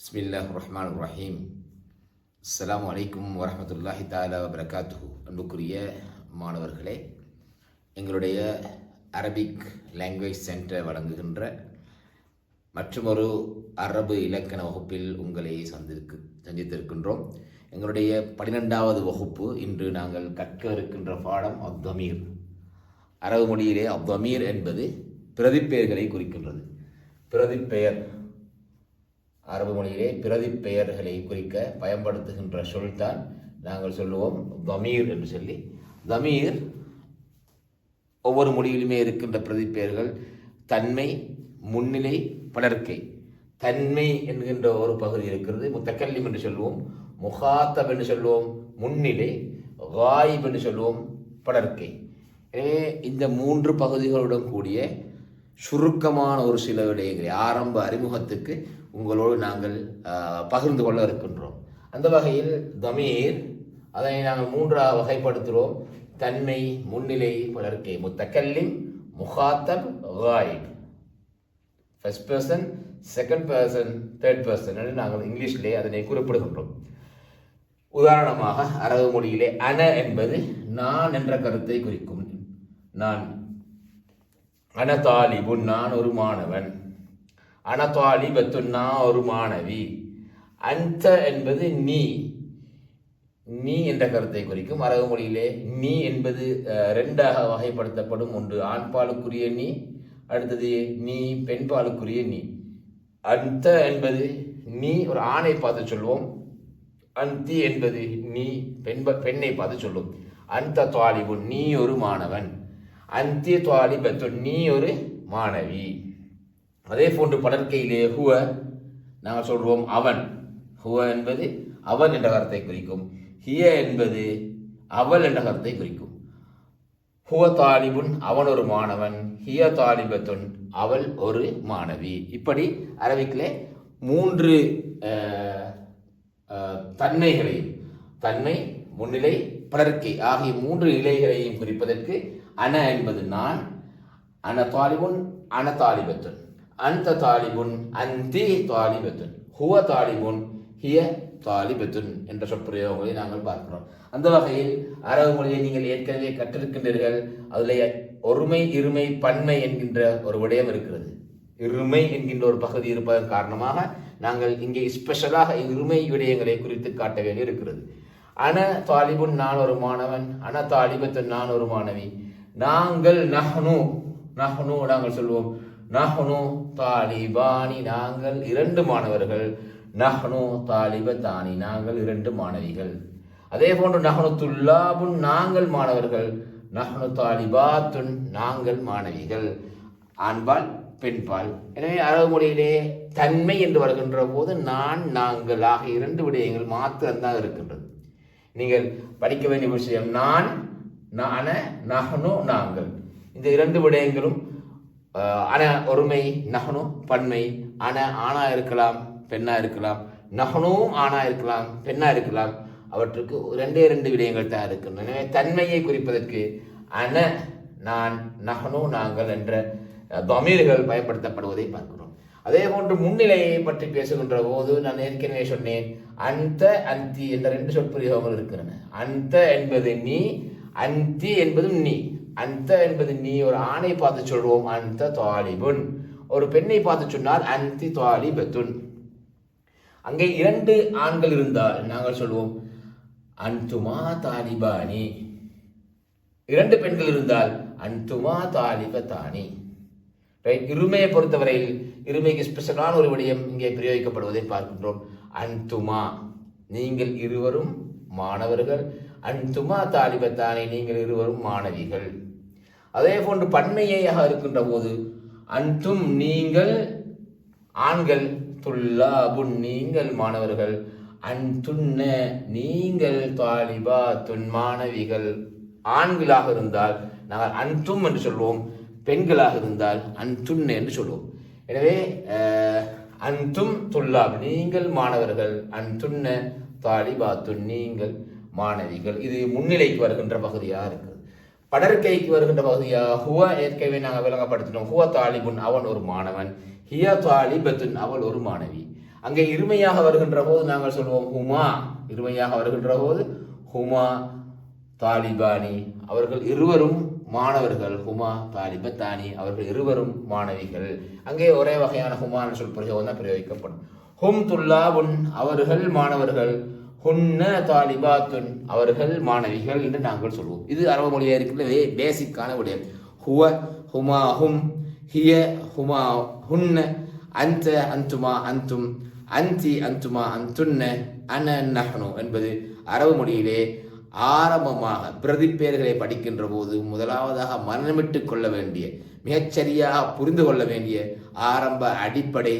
பிஸ்மில்லாஹிர்ரஹ்மானிர்ரஹீம். அஸ்ஸலாமு அலைக்கும் வரஹ்மத்துல்லாஹி தஆலா வபரகாத்துஹு. அன்புக்குரிய மாணவர்களே, எங்களுடைய அரபிக் லாங்குவேஜ் சென்டர் வழங்குகின்ற மற்றுமொரு அரபு இலக்கண வகுப்பில் உங்களை சந்தித்திருக்கின்றோம். எங்களுடைய 12வது வகுப்பு. இன்று நாங்கள் கற்க இருக்கின்ற பாடம் அத்தமீர். அரபு மொழியிலே அத்தமீர் என்பது பிரதிப்பெயர்களை குறிக்கின்றது. பிரதிப்பெயர் அரபு மொழியிலே பிரதிப்பெயர்களை குறிக்க பயன்படுத்துகின்ற சொல்தான் நாங்கள் சொல்லுவோம் தமீர் என்று சொல்லி. தமீர் ஒவ்வொரு மொழியிலுமே இருக்கின்ற பிரதிப்பெயர்கள் தன்மை, முன்னிலை, படர்க்கை. தன்மை என்கின்ற ஒரு பகுதி இருக்கிறது. முத்தக்கல்லிம் என்று சொல்லுவோம், முகாத்தப் என்று சொல்லுவோம் முன்னிலை, காயிப் என்று சொல்லுவோம் படர்க்கை. எனவே இந்த 3 பகுதிகளுடன் கூடிய சுருக்கமான ஒரு சில விடயங்களை ஆரம்ப அறிமுகத்துக்கு உங்களோடு நாங்கள் பகிர்ந்து கொள்ள இருக்கின்றோம். அந்த வகையில் தமீர், அதனை நாங்கள் 3ஆக வகைப்படுத்துகிறோம். தன்மை, முன்னிலை, படர்க்கை. முத்தக்கல்லிம், முகாத்தப், காயிப். First person, second person, third person என்று நாங்கள் இங்கிலீஷிலே அதனை குறிப்பிடுகின்றோம். உதாரணமாக அரபு மொழியிலே அன என்பது நான் என்ற கருத்தை குறிக்கும். நான். அனதாலிபுன், நான் ஒரு மாணவன். அனதாலிபத்துன், நான் ஒரு மாணவி. அந்த என்பது நீ, நீ என்ற கருத்தை குறிக்கும். அரபு மொழியிலே நீ என்பது 2ஆக வகைப்படுத்தப்படும். ஒன்று ஆண்பாலுக்குரிய நீ, அடுத்தது நீ பெண்பாலுக்குரிய நீ. அந்த என்பது நீ ஒரு ஆணை பார்த்து சொல்வோம். அந்தி என்பது நீ பெண்ணை பார்த்து சொல்லும். அந்த தாலிபுன், நீ ஒரு மாணவன். அந்தி தாலிபத்துன், நீ ஒரு மாணவி. அதே போன்று படர்க்கையிலே ஹுவ நாங்கள் சொல்வோம் அவன். ஹுவ என்பது அவன் என்ற கருத்தை குறிக்கும். ஹிய என்பது அவள் என்ற கருத்தை குறிக்கும். ஹுவ தாலிபுன், அவன் ஒரு மாணவன். ஹிய தாலிபத்துன், அவள் ஒரு மாணவி. இப்படி அரபிக்கிலே 3 தன்மைகளையும், தன்மை, முன்னிலை, படர்க்கை ஆகிய 3 நிலைகளையும் குறிப்பதற்கு அன என்பது நான், அன தாலிபுன், அன தாலிபத்துன். அந்த தாலிபுன், அந்தி தாலிபத்துன். ஹுவ தாலிபுன், ஹிய தாலிபத்துன் என்ற சொற்பிரயோகங்களை நாங்கள் பார்க்கிறோம். அந்த வகையில் அரபு மொழியை நீங்கள் ஏற்கனவே கற்றிருக்கின்றீர்கள். அதில் ஒருமை, இருமை, பன்மை என்கின்ற ஒரு விடயம் இருக்கிறது. இருமை என்கின்ற ஒரு பகுதி இருப்பதன் காரணமாக நாங்கள் இங்கே ஸ்பெஷலாக இருமை விடயங்களை குறித்து காட்ட வேண்டி இருக்கிறது. அன தாலிபுன், நான் ஒரு மாணவன். அன தாலிபத்துன், நான் ஒரு மாணவி. நாங்கள் நஹ்னு, நஹ்னு நாங்கள் சொல்வோம். நஹ்னு தாலிபானி, நாங்கள் 2 மாணவர்கள். நஹ்னு தாலிபத்தானி, நாங்கள் 2 மாணவிகள். அதே போன்று நஹ்னு துல்லாபுன், நாங்கள் மாணவர்கள். நஹ்னு தாலிபாத்துன், நாங்கள் மாணவிகள். ஆண்பால், பெண்பால். எனவே அரபு மொழியிலே தன்மை என்று வருகின்ற போது நான், நாங்கள் ஆகிய 2 விடயங்கள் மாத்திரம்தான் இருக்கின்றது. நீங்கள் படிக்க வேண்டிய விஷயம் நான், அன, நஹ்னு, நாங்கள். இந்த 2 விடயங்களும் அன ஒருமை, நஹ்னு பன்மை. அன ஆணா இருக்கலாம், பெண்ணா இருக்கலாம். நஹ்னுவும் ஆணா இருக்கலாம், பெண்ணா இருக்கலாம். அவற்றுக்கு 2 விடயங்கள் தான் இருக்கின்றன. எனவே தன்மையை குறிப்பதற்கு அன, நான், நஹ்னு, நாங்கள் என்ற தமீர்கள் பயன்படுத்தப்படுவதை பார்க்கிறோம். அதே போன்று முன்னிலையை பற்றி பேசுகின்ற போது நான் ஏற்கனவே சொன்னேன், அந்த, அந்தி என்ற 2 சொற்பிரயோகங்கள் இருக்கின்றன. அந்த என்பது நீ, அந்தி என்பதும் நீ. அந்த என்பது நீ ஒரு ஆணை பார்த்து சொல்வோம், அந்த தாலிபுன். ஒரு பெண்ணை பார்த்து சொன்னால் அந்தி தாலிபத்துன். அங்கே 2 ஆண்கள் இருந்தால் நாங்கள் சொல்வோம் அன்துமா தாலிபானி. 2 பெண்கள் இருந்தால் அன்துமா தாலிபத்தானி. ரைட். இருமையை பொறுத்தவரையில் இருமைக்கு ஸ்பெஷலான ஒரு விடயம் இங்கே பிரயோகிக்கப்படுவதை பார்க்கின்றோம். அன்துமா, நீங்கள் இருவரும் மாணவர்கள். அன்துமா தாலிபத்தானி, நீங்கள் இருவரும் மாணவிகள். அதே போன்று பன்மையாக இருக்கின்ற போது அன்தும், நீங்கள் ஆண்கள். துல்லாபுன், நீங்கள் மாணவர்கள். அன்துன்ன, நீங்கள் தாலிபாத்துன், மாணவிகள். ஆண்களாக இருந்தால் நாங்கள் அன்தும் என்று சொல்வோம். பெண்களாக இருந்தால் அன்துன்ன என்று சொல்வோம். எனவே அன்தும் துல்லாப், நீங்கள் மாணவர்கள். அன்துன்ன தாலிபாத்துன், நீங்கள் மாணவிகள். இது முன்னிலைக்கு வருகின்ற பகுதியாக இருக்குது. படர்க்கைக்கு வருகின்ற பகுதியாக ஹுவ ஏற்கனவே நாங்கள் விளங்கப்படுத்தினோம். ஹுவ தாலிபுன், அவன் ஒரு மாணவன். ஹிய தாலிபத்துன், அவள் ஒரு மாணவி. அங்கே இருமையாக வருகின்ற போது நாங்கள் சொல்வோம் ஹுமா, இருமையாக வருகின்ற போது ஹுமா தாலிபானி, அவர்கள் இருவரும் மாணவர்கள். ஹுமா தாலிபத்தானி, அவர்கள் இருவரும் மாணவிகள். அங்கே ஒரே வகையான ஹுமான்னு சொல் பிரயோகம் தான் பிரயோகிக்கப்படும். ஹும் துல்லாபுன், அவர்கள் மாணவர்கள். ஹுன்ன தாலிபாத்துன், அவர்கள் மாணவிகள் என்று நாங்கள் சொல்வோம். இது அரபு மொழியாக இருக்கிற பேசிக்கான விடயம். ஹுவ ஹுமா ஹும், ஹிய ஹுமா ஹுன்ன, அந்த அந்துமா அந்தும், அந்தி அந்துமா அந்துன்ன, அன நஹ்னு என்பது அரபு மொழியிலே ஆரம்பமாக பிரதிப்பெயர்களை படிக்கின்ற போது முதலாவதாக மனமிட்டுக் கொள்ள வேண்டிய, மிகச்சரியாக புரிந்து கொள்ள வேண்டிய ஆரம்ப அடிப்படை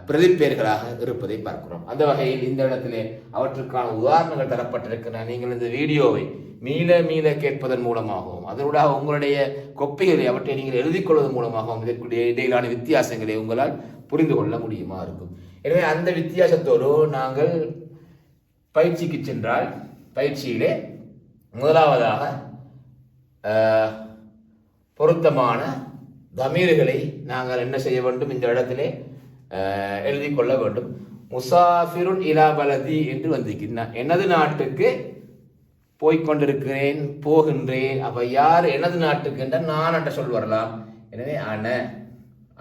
பிரதிப்பெயர்களாக இருப்பதை பார்க்கிறோம். அந்த வகையில் இந்த இடத்திலே அவற்றுக்கான உதாரணங்கள் தரப்பட்டிருக்கின்றன. நீங்கள் இந்த வீடியோவை மீள மீள கேட்பதன் மூலமாகவும் அதனூடாக உங்களுடைய கொப்பைகளை அவற்றை நீங்கள் எழுதிக் கொள்வதன் மூலமாகவும் இதற்குடைய இடையிலான வித்தியாசங்களை உங்களால் புரிந்து கொள்ள முடியுமா இருக்கும். எனவே அந்த வித்தியாசத்தோடு நாங்கள் பயிற்சிக்கு சென்றால், பயிற்சியிலே முதலாவதாக பொருத்தமான தமீர்களை நாங்கள் என்ன செய்ய வேண்டும், இந்த இடத்திலே எழுதி கொள்ள வேண்டும். முசாஃபிருன் இலா பலதி என்று வந்திருக்கிறேன், எனது நாட்டுக்கு போய்கொண்டிருக்கிறேன், போகின்றேன். அப்ப யார் எனது நாட்டுக்கு என்றால் நான் என்ற சொல் வரலாம். எனவே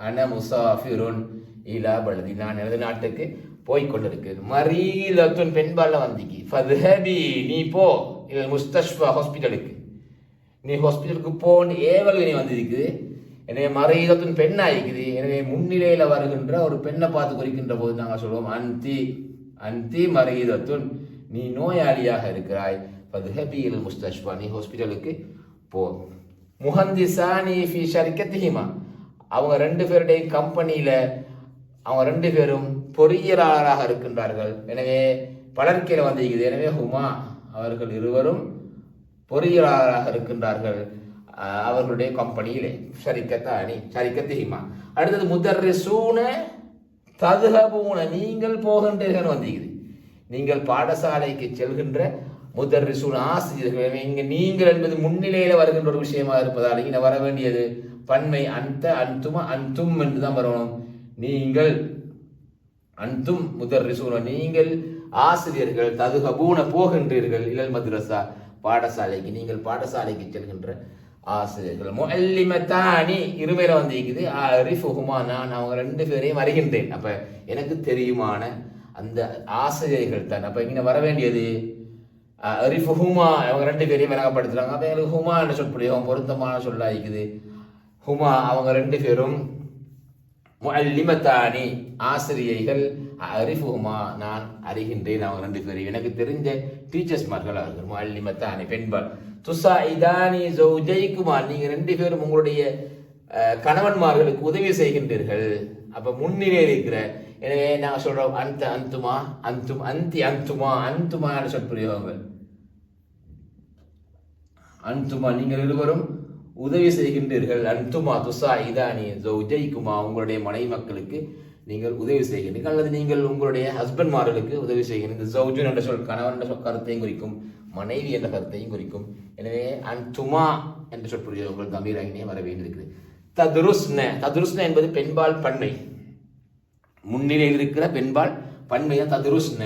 அன முசாஃபிருன் இலா பலதி, நான் எனது நாட்டுக்கு போய்கொண்டிருக்கிறேன். மரீலத்துன் பெண்பால வந்திக்கு, ஃபத்ஹபி நீ போ, இல்லை முஸ்தஷ்ஃபா ஹாஸ்பிட்டலுக்கு, நீ ஹாஸ்பிட்டலுக்கு போன்னு ஏவல் நீ வந்திருக்குது. எனவே மரீலத்துன் பெண்ணாயிருக்குது. எனவே முன்னிலையில் வருகின்ற ஒரு பெண்ணை பார்த்து குறிக்கின்ற போது நாங்கள் சொல்லுவோம் அந்தி மரீலத்துன், நீ நோயாளியாக இருக்கிறாய். ஃபத்ஹபி இல் முஸ்தஷ்ஃபா, நீ ஹாஸ்பிட்டலுக்கு போ. முஹந்திசானி ஃபி ஷரிக்கத்திஹிமா, அவங்க ரெண்டு பேருடைய கம்பெனியில் அவங்க ரெண்டு பேரும் பொறியியலாளராக இருக்கின்றார்கள். எனவே பலர்க்கையில் வந்திருக்குது. எனவே ஹுமா, அவர்கள் இருவரும் பொறியியலாளராக இருக்கின்றார்கள் அவர்களுடைய கம்பெனியிலே. ஷரிக்கத்திஹிமா. அடுத்தது முதர்ரிசூன ததுஹபூன, நீங்கள் போகின்றீர்கள் வந்திருக்குது. நீங்கள் பாடசாலைக்கு செல்கின்ற முதர்ரிசூன ஆசிரியர்கள். இங்கே நீங்கள் என்பது முன்னிலையில் வருகின்ற ஒரு விஷயமா இருப்பதால் இங்கே வர வேண்டியது பன்மை அந்த அந்துமா அந்தும் என்று தான் வரணும். நீங்கள் அந்தும் முதர்ரிசூன, நீங்கள் ஆசிரியர்கள். ததுஹபூன போகின்றீர்கள், இலல் மദ്രஸா பாடசாலைக்கு, நீங்கள் பாடசாலைக்கு செல்கின்ற ஆசிரியர்கள். முஅல்லிமத்தானி இருமையில வந்திருக்குது. அரிஃபுஹுமா, நான் அவங்க ரெண்டு பேரையும் அறிகின்றேன். அப்ப எனக்கு தெரியுமான அந்த ஆசிரியர்கள் தான். அப்ப இங்க வர வேண்டியது அரிஃபுஹுமா, அவங்க ரெண்டு பேரையும் விளங்கப்படுத்துறாங்க. அப்ப எங்களுக்கு ஹுமா என்ற சொற்பொழியும் பொருத்தமான சொல்லா இருக்குது. ஹுமா, அவங்க ரெண்டு பேரும். முஅல்லிமத்தானி ஆசிரியைகள். அரிஃபுஹுமா, நான் அறிகின்றேன் அவங்க ரெண்டு பேரையும், எனக்கு தெரிஞ்ச டீச்சர்ஸ்மார்கள் அவர்கள். முஅல்லிமத்தானி பெண்பால். துஸாஇதானி ஸௌஜைகுமா, நீங்க ரெண்டு பேரும் உங்களுடைய கணவன்மார்களுக்கு உதவி செய்கின்றீர்கள். அப்ப முன்னிலையில் இருக்கிற. எனவே நாங்கள் சொல்றோம் அந்த அந்துமா அந்தும், அந்தி அந்துமா அந்துமான சொற்பிரயோகங்கள். அந்துமா, நீங்கள் இருவரும் உதவி செய்கின்றீர்கள். அந்துமா துஸாஇதானி ஸௌஜைகுமா, உங்களுடைய மனைவி மக்களுக்கு நீங்கள் உதவி செய்கின்றீர்கள், அல்லது நீங்கள் உங்களுடைய ஹஸ்பண்ட்மார்களுக்கு உதவி செய்கின்றீர்கள். இந்த ஸௌஜுன் என்ற சொல் கணவன் என்ற கருத்தையும் குறிக்கும், மனைவி என்ற கருத்தையும் குறிக்கும். எனவே அந்துமா என்ற சொற்பிரயோகங்கள் கம்பீராகினே வர வேண்டியிருக்கிறது. ததுருஸ்ன, ததுருஸ்ன என்பது பெண்பால் பன்மை, முன்னிலையில் இருக்கிற பெண்பால் பன்மை தான் ததுருஸ்ன.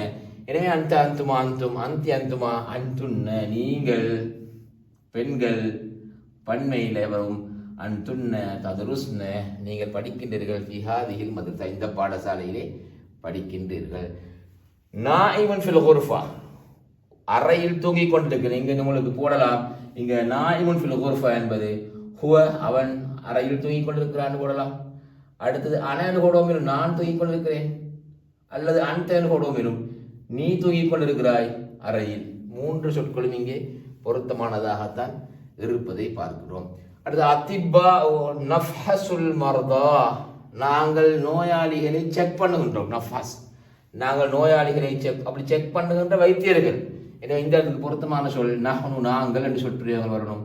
எனவே அந்த அந்துமா அந்தும், அந்தி அந்துமா அந்துன்ன, நீங்கள் பெண்கள் பன்மையில் வரும். அந்துன்ன ததுருஸ்ன, நீங்கள் படிக்கின்றீர்கள். ஃபிஹாதிஹில் மத்ரஸா, இந்த பாடசாலையிலே படிக்கின்றீர்கள். நாயிமுன் ஃபில் குர்ஃபா, அறையில் தூங்கிக் கொண்டிருக்கிறேன். இங்க உங்களுக்கு போடலாம். இங்க நாயிமுன் ஃபில் குர்ஃபா என்பது ஹுவ, அவன் அறையில் தூங்கிக் கொண்டிருக்கிறான்னு போடலாம். அடுத்தது அனன் கோடோமிலும், நான் தூங்கிக் கொண்டிருக்கிறேன். அல்லது அன்தன் கோடோமிலும், நீ தூங்கிக் கொண்டிருக்கிறாய் அறையில். மூன்று சொற்களும் இங்கே பொருத்தமானதாகத்தான் இருப்பதை பார்க்கிறோம். அடுத்து அத்திப்பா நஃப்ஹசுல் மர்தா, நாங்கள் நோயாளிகளை செக் பண்ணுகின்றோம். நஃப்ஹஸ், நாங்கள் நோயாளிகளை அப்படி செக் பண்ணுகின்ற வைத்தியர்கள். எனவே இந்த இடத்துக்கு பொருத்தமான சொல் நஹ்னு, நாங்கள் என்று சொற்பிரயோகம் வரணும்.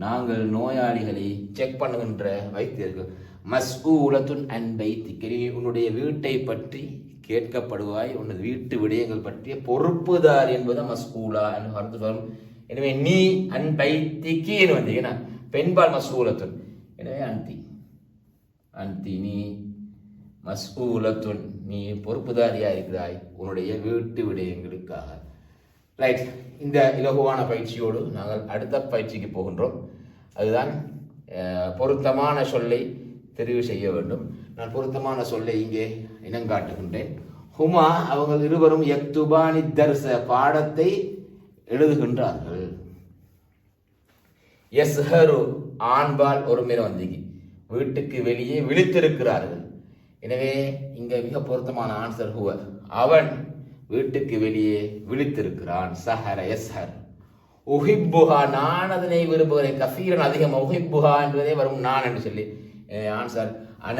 நாங்கள் நோயாளிகளை செக் பண்ணுகின்ற வைத்தியர்கள். மஸ்ஊலத்துன் அன் பைத்திக், உன்னுடைய வீட்டை பற்றி கேட்கப்படுவாய், உனது வீட்டு விடயங்கள் பற்றிய பொறுப்புதார் என்பது மஸ்ஊலா என்று அர்த்தம் வரும். எனவே நீ அன் பைத்திக்கு என்று வந்தீங்கன்னா பெண்பால் மஸ்ஊலத்துன். எனவே அந்தி, அந்தி நீ, மஸ்ஊலத்துன் நீ பொறுப்புதாரியா இருக்கிறாய் உன்னுடைய வீட்டு விடயங்களுக்காக. ரைட், இந்த இலகுவான பயிற்சியோடு நாங்கள் அடுத்த பயிற்சிக்கு போகின்றோம். அதுதான் பொருத்தமான சொல்லை தெரிவு செய்ய வேண்டும். நான் பொருத்தமான சொல்லை இங்கே இனங்காட்டுகின்றேன். ஹுமா அவர்கள் இருவரும் யக்துபானி தர்ச பாடத்தை எழுதுகின்றார்கள். யஸ்ஹரு ஆண்பால் ஒரு மேல வந்தீங்க வீட்டுக்கு வெளியே விழித்திருக்கிறார்கள். எனவே இங்க மிக பொருத்தமான ஆன்சர் ஹுவ, அவன் வீட்டுக்கு வெளியே விழித்திருக்கிறான். சஹர யஸ்ஹர். உஹிப்புஹா நான் அதனை விரும்புகிறேன். கஃபீரன் அதிகம், உஹிப்புஹா என்பதே வரும் நான் என்று சொல்லி. ஆன்சர் அன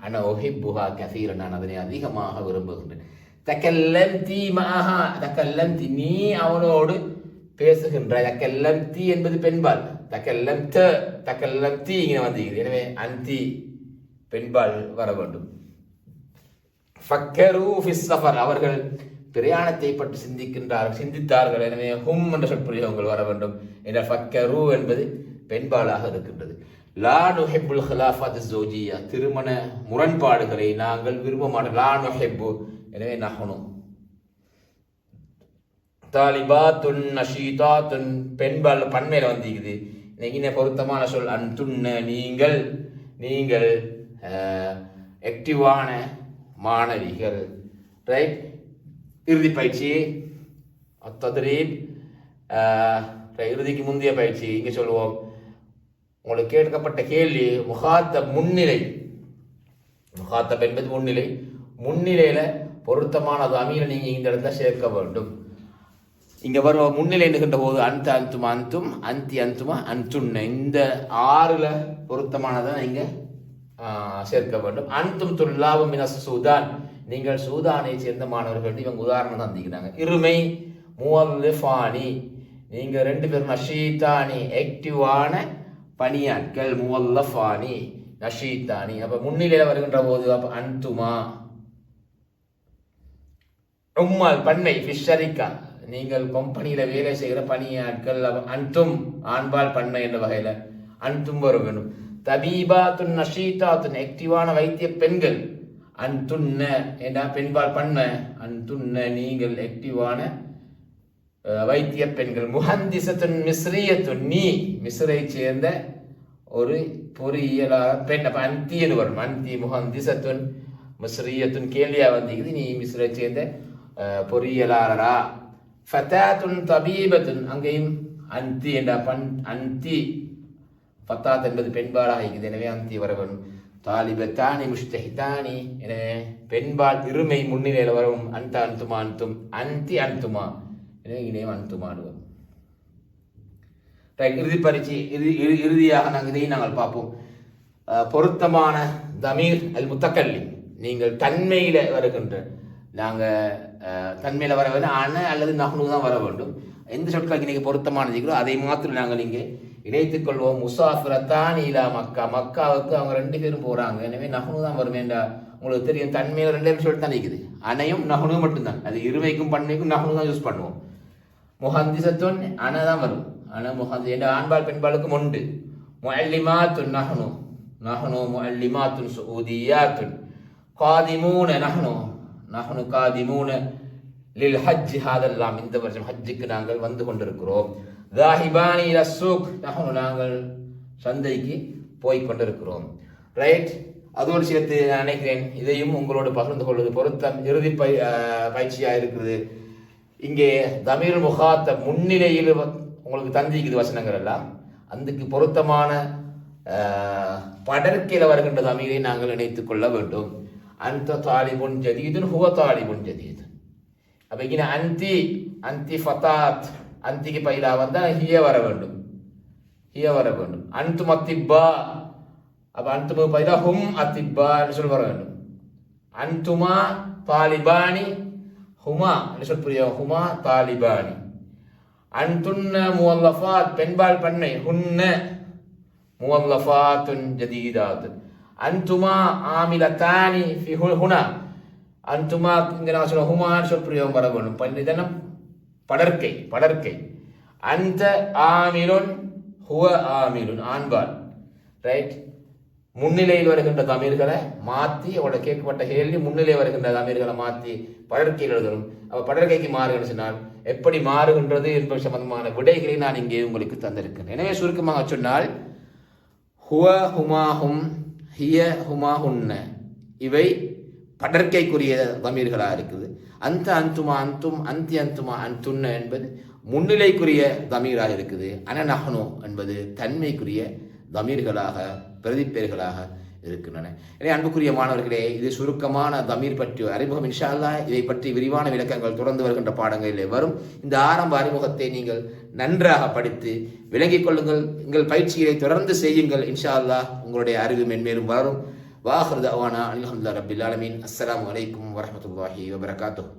அன உஹிப்புஹா கஃபீரன், நான் அதனை அதிகமாக விரும்புகின்றேன். தக்கல்லந்தி மஹா தக்கல்லந்தி நீ அவனோடு பேசுகின்றாய். தக்கல்லந்தி என்பது பெண்பால். தக்கல்லந்தி இங்கே வந்து, எனவே அந்தி பெண்பால் வர வேண்டும். ஃபக்கரு ஃபிஸ் ஸஃபர் அவர்கள் பிரயாணத்தை பற்றி சிந்தித்தார்கள். எனவே ஹும் என்ற சொற்பிரயோகங்கள் வர வேண்டும். என்ற ஃபக்கரு என்பது பெண்பாலாக இருக்கின்றது. லா நுஹிப்புல் ஹிலாஃபத் ஸௌஜிய்யா திருமண முரண்பாடுகளை நாங்கள் விரும்ப மாட்டோம். லா நுஹிப்பு, எனவே நஹ்னு. தாலிபாத்துன் நஷீதாத்துன் பெண்பால் பன்மையில வந்திருக்குது. இன்னைக்கு பொருத்தமான சொல் அன்துன்ன நீங்கள் நீங்கள் ஆக்டிவான மாணவிகள். ரைட், இறுதி பயிற்சி அத்தத்ரீப். இறுதிக்கு முந்தைய பயிற்சி இங்கே சொல்லுவோம். உங்களுக்கு கேட்கப்பட்ட கேள்வி முகாத்தப் முன்னிலை. முகாத்தப் என்பது முன்னிலை. முன்னிலையில பொருத்தமான அமீரை நீங்க இந்த இடத்துல சேர்க்க வேண்டும். இங்க வரும் முன்னிலை என்கின்ற போது அந்த அந்துமா அந்தும் அந்தி அந்துமா அந்துன்ன இந்த 6ல பொருத்தமானதை நீங்க சேர்க்க வேண்டும். அந்தும் துல்லாவும் மின சூதான் நீங்கள் சூதானை சேர்ந்த மாணவர்கள். இவங்க உதாரணம் தந்திக்கிறாங்க. இருமை முவல்லிஃபானி நீங்க 2 பேரும் நஷீதானி ஆக்டிவான பணியாட்கள். முவல்லஃபானி நஷீதானி. அப்ப முன்னிலையில வருகின்ற போது அப்ப அந்துமா. உம்மால் பன்மை ஃபிஷரிக்கா நீங்கள் கம்பெனியில வேலை செய்கிற பணியாட்கள். அன்தும் ஆண்பால் பன்மை என்ற வகையில அன்தும் வர வேண்டும். தபீபாத்துன் நஷீதாத்துன் ஆக்டிவான வைத்திய பெண்கள். அன்துன்ன என்ற பெண்பால் பன்மை. அன்துன்ன நீங்கள் ஆக்டிவான வைத்திய பெண்கள். முஹந்திசத்துன் மிஸ்ரியத்துன் நீ மிஸ்ரை சேர்ந்த ஒரு பொறியியலாளர் பெண். அப்ப அந்தின்னு வரும். அந்தி முஹந்திசத்துன் மிஸ்ரியத்துன் கேள்வியா வந்தீங்க. நீ மிஸ்ரை சேர்ந்த பொறியியலாளரா. ஃபதாத்துன் தபீபத்துன் அங்கேயும் அந்தி என்ற அந்தி ஃபத்தாத் என்பது பெண்பாலாக இருக்குது. எனவே அந்தி வர வேண்டும். தாலிபத்தானி முஷ்தஹிதானி எனவே பெண்பால் இருமை முன்னிலையில் வரும். அந்த அந்துமா அந்தும் அந்தி அந்துமா எனவே இணையம் அந்துமாடுவோம். இறுதி பரீட்சை இறுதியாக நாங்கள் பார்ப்போம். பொருத்தமான தமீர் அல் முத்தக்கல்லி நீங்கள் தன்மையில வருகின்ற தன்மையில வர வேண்டும். அன அல்லது நஹ்னு தான் வர வேண்டும். எந்த சொற்களுக்கு நீங்க பொருத்தமானதோ அதை மாத்திரம் நாங்கள் இங்கே இணைத்துக் கொள்வோம். முசாஃபிரத்தான் இலா மக்கா மக்காவுக்கு அவங்க 2 பேரும் போறாங்க. எனவே நஹ்னு தான் வரும். என்றா உங்களுக்கு தெரியும் தன்மையில 2 சொல்லிட்டு தான் இருக்குது. அனையும் நஹ்னு மட்டும்தான். அது இருமைக்கும் பன்மைக்கும் நஹ்னு தான் யூஸ் பண்ணுவோம். முஹந்திசத்துன் அன தான் வரும். அன முஹந்தி என்ற ஆண்பால் பெண்பாலுக்கும் உண்டு. முஅல்லிமாத்துன் நஹ்னு நஹ்னு முஅல்லிமாத்துன் சூதியாத்துன். காதிமூன நஹ்னு நஹ்னு காதிமூன லில் ஹஜ் ஹாதல்லாம் இந்த வருஷம் ஹஜ்ஜுக்கு நாங்கள் வந்து கொண்டிருக்கிறோம். தாஹிபானி இலா ஸூக் நஹ்னு நாங்கள் சந்தைக்கு போய் கொண்டிருக்கிறோம். ரைட், அதோடு சேர்த்து நான் நினைக்கிறேன் இதையும் உங்களோடு பகிர்ந்து கொள்வது பொருத்தம் இறுதி பயிற்சியாக இருக்கிறது. இங்கே தமீர் முகாத்த முன்னிலையில் உங்களுக்கு தந்திக்குது வசனங்கள் எல்லாம். அதுக்கு பொருத்தமான படர்க்கையில் வருகின்ற தமீரை நாங்கள் இணைத்துக் கொள்ள வேண்டும். அந்த தாலிபுன் ஜதீதுன் ஹுவ தாலிபுன் ஜதீத். அப்ப இங்கே அந்தி அந்தி ஃபதாத் அந்திக்கு பயிலா வந்தால் ஹிய வர வேண்டும். ஹிய வர வேண்டும். அந்தும் அத்திப்பா அப்ப அந்துமு பயிலா ஹும் அத்திப்பா என்று சொல்லி வர வேண்டும். அந்துமா தாலிபானி ஹுமா என்று சொல் புரியும். ஹுமா தாலிபானி. அன்துன்ன முவல்லஃபாத் பெண்பால் பண்ணை. ஹுன்ன முவல்லஃபாத்துன் ஜதீதாத். அந்துமா ஆமிலத்தானி ஃபி ஹுனா அந்துமா இங்க நான் சொல்ல ஹுமான்னு சொல் புரியும் வர வேண்டும். இதெல்லாம் படர்க்கை படர்க்கை. அந்த ஆமிலுன் ஹுவ ஆமிலுன் ஆண்பால். ரைட், முன்னிலையில் வருகின்ற தமிழ்களை மாற்றி அவளோட கேட்கப்பட்ட கேள்வி முன்னிலை வருகின்ற தமிழ்களை மாற்றி படற்கையில் எழுதணும். அப்போ படற்கைக்கு மாறுகன்னு சொன்னால் எப்படி மாறுகின்றது என்பது சம்பந்தமான விடைகளை நான் இங்கே உங்களுக்கு தந்திருக்கேன். எனவே சுருக்கமாக சொன்னால் ஹுவ ஹுமாஹும் ஹிய ஹுமாஹுன்ன இவை படற்கைக்குரிய தமீர்களாக இருக்குது. அந்த அந்துமா அந்தும் அந்தி அந்துமா அந்துன்ன என்பது முன்னிலைக்குரிய தமீராக இருக்குது. அனநஹ்னு என்பது தன்மைக்குரிய தமீர்களாக பிரதிப்பேர்களாக இருக்கின்றன. எனவே அன்புக்குரிய மாணவர்களே, இது சுருக்கமான தமீர் பற்றிய அறிமுகம். இன்ஷா அல்லாஹ் இதை பற்றி விரிவான விளக்கங்கள் தொடர்ந்து வருகின்ற பாடங்களிலே வரும். இந்த ஆரம்ப அறிமுகத்தை நீங்கள் நன்றாக படித்து விளங்கிக் கொள்ளுங்கள். எங்கள் பயிற்சியை தொடர்ந்து செய்யுங்கள். இன்ஷா அல்லாஹ் உங்களுடைய அறிவு மென்மேலும் வரும். வாஹிரு தஅவானா அல்ஹம்துலில்லாஹி ரப்பில் ஆலமீன். அஸ்ஸலாமு அலைக்கும் வரஹ்மத்துல்லாஹி வபரகாத்துஹு.